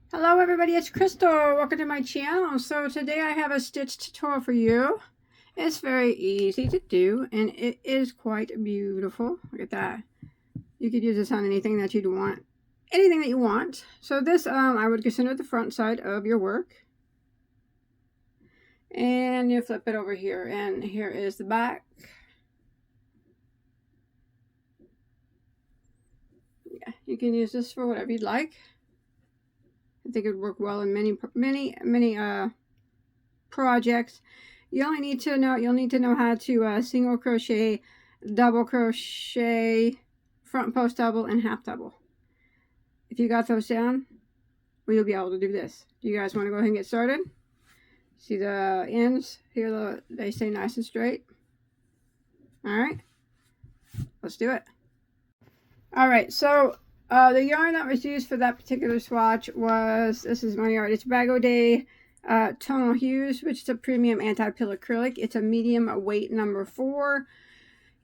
Hello everybody, it's Crystal. Welcome to my channel. So today I have a stitch tutorial for you. It's very easy to do and it is quite beautiful. Look at that. You could use this on anything that you'd want. Anything that you want. So this I would consider the front side of your work. And you flip it over here and here is the back. Yeah, you can use this for whatever you'd like. I think it would work well in many projects. You'll need to know how to single crochet, double crochet, front post double, and half double. If you got those down, we'll be able to do this. Do you guys want to go ahead and get started? See the ends here, they stay nice and straight. All right, let's do it. All right, so the yarn that was used for that particular swatch was, this is my yarn, it's Bagoday Tonal Hues, which is a premium anti-pill acrylic. It's a medium weight number 4.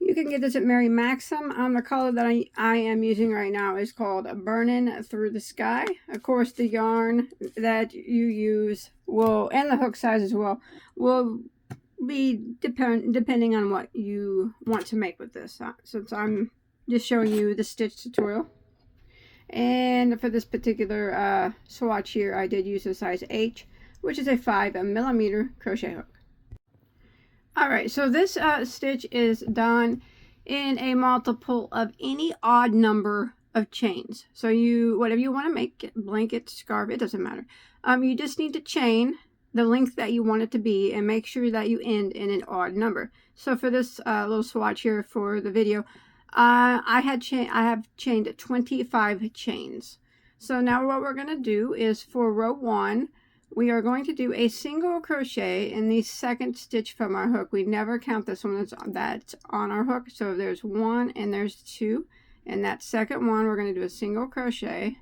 You can get this at Mary Maxim. The color that I am using right now is called Burnin' Through the Sky. Of course, the yarn that you use will, and the hook size as well, will be depending on what you want to make with this. Since I'm just showing you the stitch tutorial. And for this particular swatch here, I did use a size H, which is a 5mm crochet hook. Alright, so this stitch is done in a multiple of any odd number of chains. So whatever you want to make, blanket, scarf, it doesn't matter. You just need to chain the length that you want it to be and make sure that you end in an odd number. So for this little swatch here for the video, I have chained 25 chains. So now what we're going to do is for row 1, we are going to do a single crochet in the second stitch from our hook. We never count this one that's on our hook. So there's 1 and there's 2. And that second one, we're going to do a single crochet.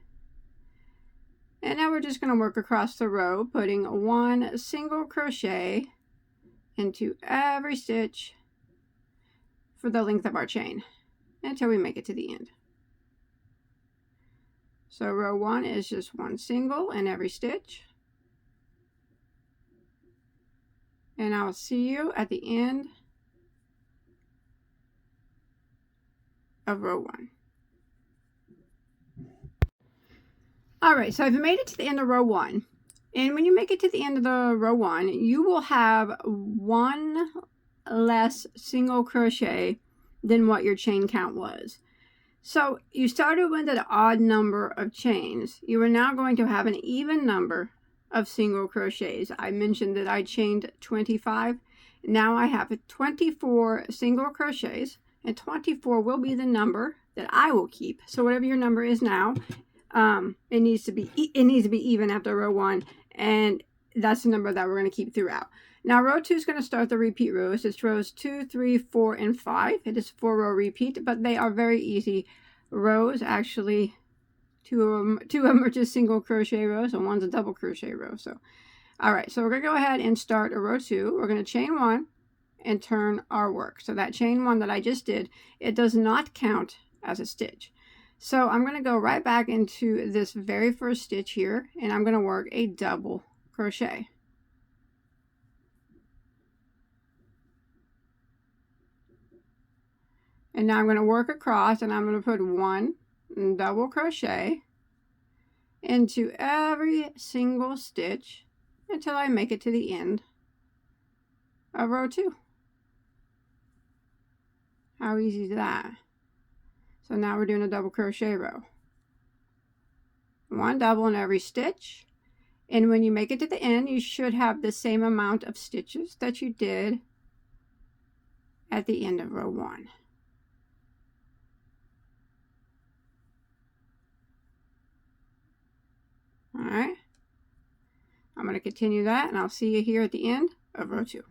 And now we're just going to work across the row, putting 1 single crochet into every stitch for the length of our chain until we make it to the end. So row 1 is just 1 single in every stitch. And I'll see you at the end of row 1. Alright, so I've made it to the end of row 1. And when you make it to the end of the row 1, you will have 1 less single crochet than what your chain count was. So you started with an odd number of chains. You are now going to have an even number of single crochets. I mentioned that I chained 25. Now I have 24 single crochets, and 24 will be the number that I will keep. So whatever your number is now, it needs to be even after row 1, and that's the number that we're going to keep throughout. Now row 2 is going to start the repeat rows. It's rows 2, 3, 4, and 5. It is 4-row repeat, but they are very easy rows. Actually, two of them are just single crochet rows, and one's a double crochet row. So, all right, so we're going to go ahead and start a row 2. We're going to chain 1 and turn our work. So that chain 1 that I just did, it does not count as a stitch. So I'm going to go right back into this very first stitch here, and I'm going to work a double crochet. And now I'm going to work across, and I'm going to put 1 double crochet into every single stitch until I make it to the end of row 2. How easy is that? So now we're doing a double crochet row. 1 double in every stitch. And when you make it to the end, you should have the same amount of stitches that you did at the end of row 1. All right, I'm going to continue that, and I'll see you here at the end of row 2.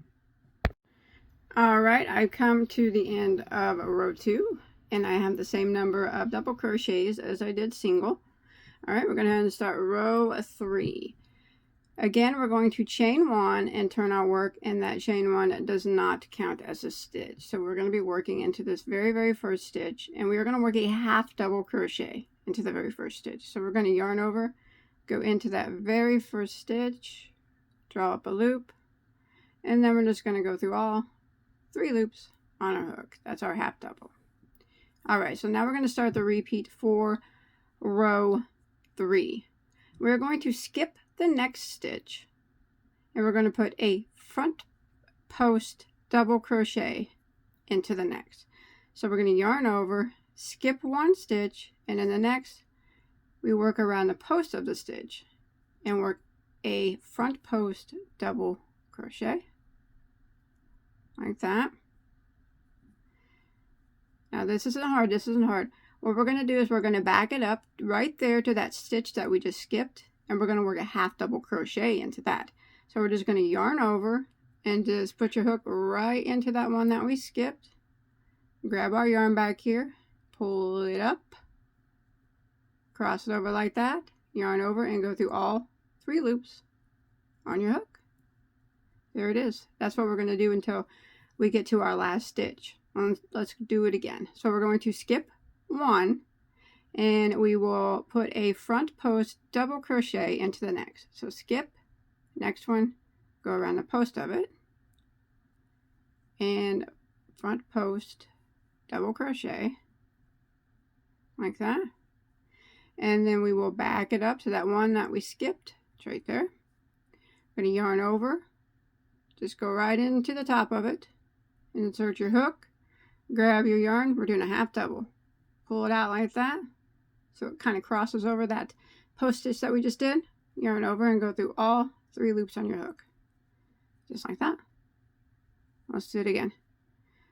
All right, I've come to the end of row 2, and I have the same number of double crochets as I did single. All right, we're going to start row 3. Again, we're going to chain 1 and turn our work, and that chain 1 does not count as a stitch. So we're going to be working into this very first stitch, and we are going to work a half double crochet into the very first stitch. So we're going to yarn over, go into that very first stitch, draw up a loop, and then we're just going to go through all 3 loops on our hook. That's our half double. Alright, so now we're going to start the repeat for row 3. We're going to skip the next stitch, and we're going to put a front post double crochet into the next. So we're going to yarn over, skip 1 stitch, and in the next we work around the post of the stitch and work a front post double crochet like that. Now this isn't hard. What we're going to do is we're going to back it up right there to that stitch that we just skipped, and we're going to work a half double crochet into that. So we're just going to yarn over and just put your hook right into that one that we skipped. Grab our yarn back here, pull it up, cross it over like that, yarn over, and go through all 3 loops on your hook. There it is. That's what we're going to do until we get to our last stitch. Let's do it again. So we're going to skip 1, and we will put a front post double crochet into the next. So skip, next one, go around the post of it, and front post double crochet like that. And then we will back it up to that one that we skipped. It's right there. We're going to yarn over, just go right into the top of it, insert your hook, grab your yarn. We're doing a half double. Pull it out like that, so it kind of crosses over that post stitch that we just did. Yarn over and go through all 3 loops on your hook, just like that. Let's do it again.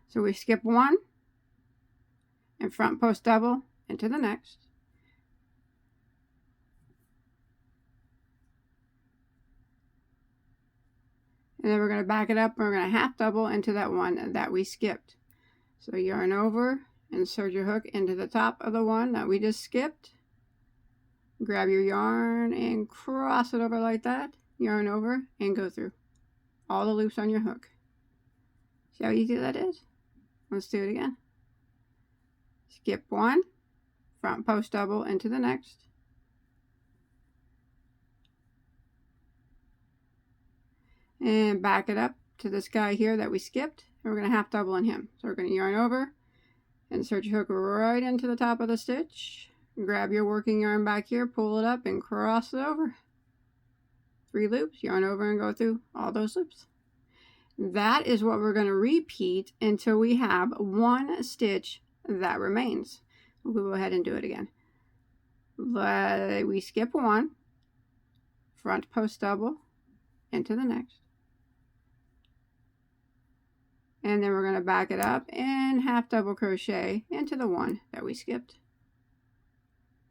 So we skip 1 and front post double into the next. And then we're going to back it up, and we're going to half double into that one that we skipped. So yarn over, insert your hook into the top of the one that we just skipped. Grab your yarn and cross it over like that. Yarn over and go through all the loops on your hook. See how easy that is? Let's do it again. Skip 1, front post double into the next. And back it up to this guy here that we skipped, and we're going to half double in him. So we're going to yarn over, insert your hook right into the top of the stitch, grab your working yarn back here, pull it up, and cross it over. 3 loops, yarn over and go through all those loops. That is what we're going to repeat until we have 1 stitch that remains. We'll go ahead and do it again. We skip 1, front post double into the next. And then we're going to back it up and half double crochet into the one that we skipped.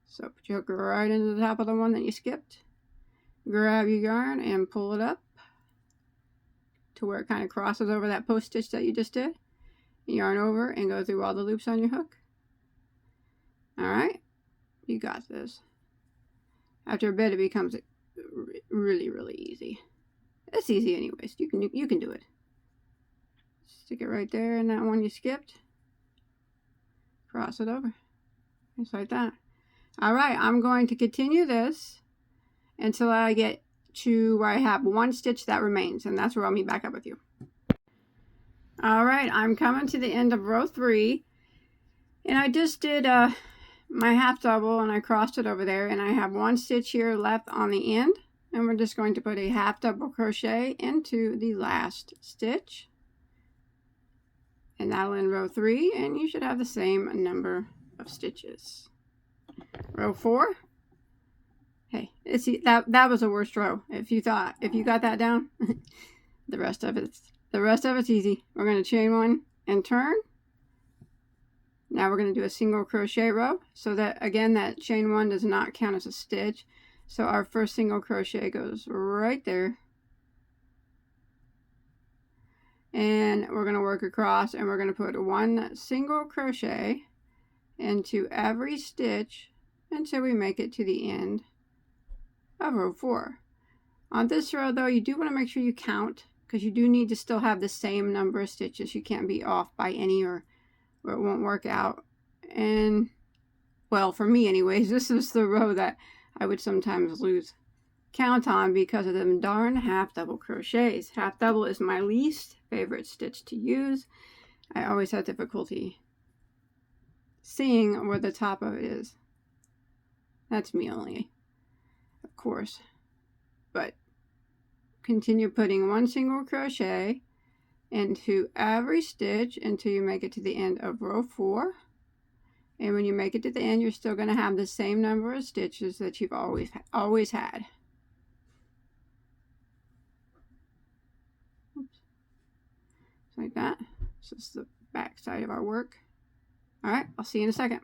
So put your hook right into the top of the one that you skipped. Grab your yarn and pull it up to where it kind of crosses over that post stitch that you just did. Yarn over and go through all the loops on your hook. Alright, you got this. After a bit it becomes really, really easy. It's easy anyways. You can do it. Stick it right there in that one you skipped. Cross it over. Just like that. Alright, I'm going to continue this until I get to where I have 1 stitch that remains, and that's where I'll meet back up with you. Alright, I'm coming to the end of row 3, and I just did my half double and I crossed it over there, and I have 1 stitch here left on the end, and we're just going to put a half double crochet into the last stitch. And that'll end row 3, and you should have the same number of stitches. Row 4. Hey, that was the worst row. If you got that down, the rest of it's easy. We're going to chain 1 and turn. Now we're going to do a single crochet row, so that again that chain 1 does not count as a stitch. So our first single crochet goes right there. And we're going to work across, and we're going to put 1 single crochet into every stitch until we make it to the end of row 4. On this row though, you do want to make sure you count, because you do need to still have the same number of stitches. You can't be off by any or it won't work out. And well, for me anyways, this is the row that I would sometimes lose count on because of them darn half double crochets. Half double is my least favorite stitch to use. I always have difficulty seeing where the top of it is. That's me only, of course. But continue putting one single crochet into every stitch until you make it to the end of row 4. And when you make it to the end, you're still going to have the same number of stitches that you've always had. Oops. Like that. So this is the back side of our work. Alright, I'll see you in a second.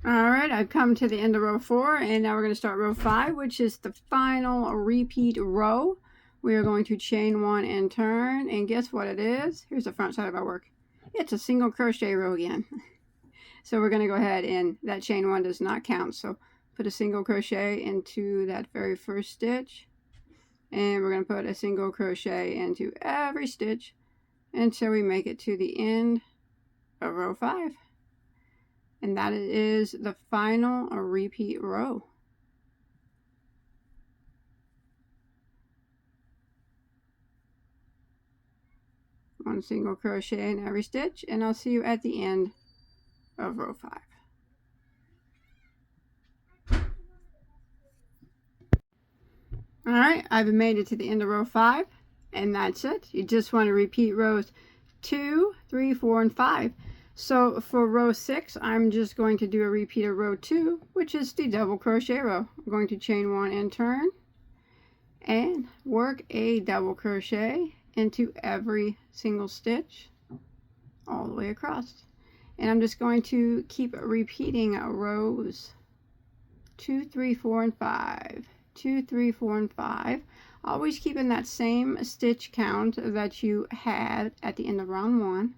Alright, I've come to the end of row 4, and now we're going to start row 5, which is the final repeat row. We are going to chain 1 and turn, and guess what it is? Here's the front side of our work. It's a single crochet row again. So we're going to go ahead, and that chain 1 does not count, so put a single crochet into that very first stitch, and we're going to put a single crochet into every stitch until we make it to the end of row 5. And that is the final repeat row. One single crochet in every stitch, and I'll see you at the end of row 5. Alright, I've made it to the end of row 5, and that's it. You just want to repeat rows 2, 3, 4, and 5. So for row 6, I'm just going to do a repeat of row 2, which is the double crochet row. I'm going to chain 1 and turn, and work a double crochet into every single stitch all the way across. And I'm just going to keep repeating rows 2, 3, 4, and 5. 2, 3, 4, and 5. Always keeping that same stitch count that you had at the end of round 1.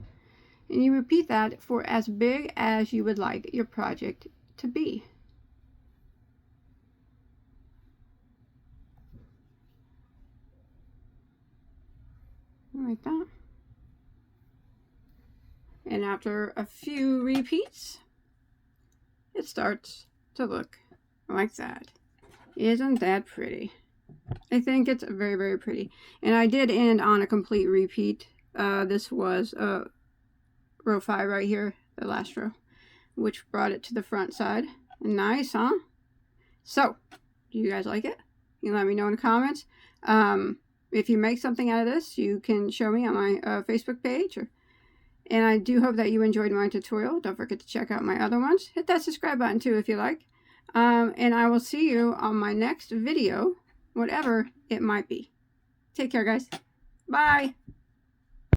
And you repeat that for as big as you would like your project to be. Like that. And after a few repeats, it starts to look like that. Isn't that pretty? I think it's very, very pretty. And I did end on a complete repeat. This was row 5 right here, the last row, which brought it to the front side. Nice, huh? So, do you guys like it? You let me know in the comments. If you make something out of this, you can show me on my Facebook page. And I do hope that you enjoyed my tutorial. Don't forget to check out my other ones. Hit that subscribe button too if you like. And I will see you on my next video, whatever it might be. Take care, guys. Bye.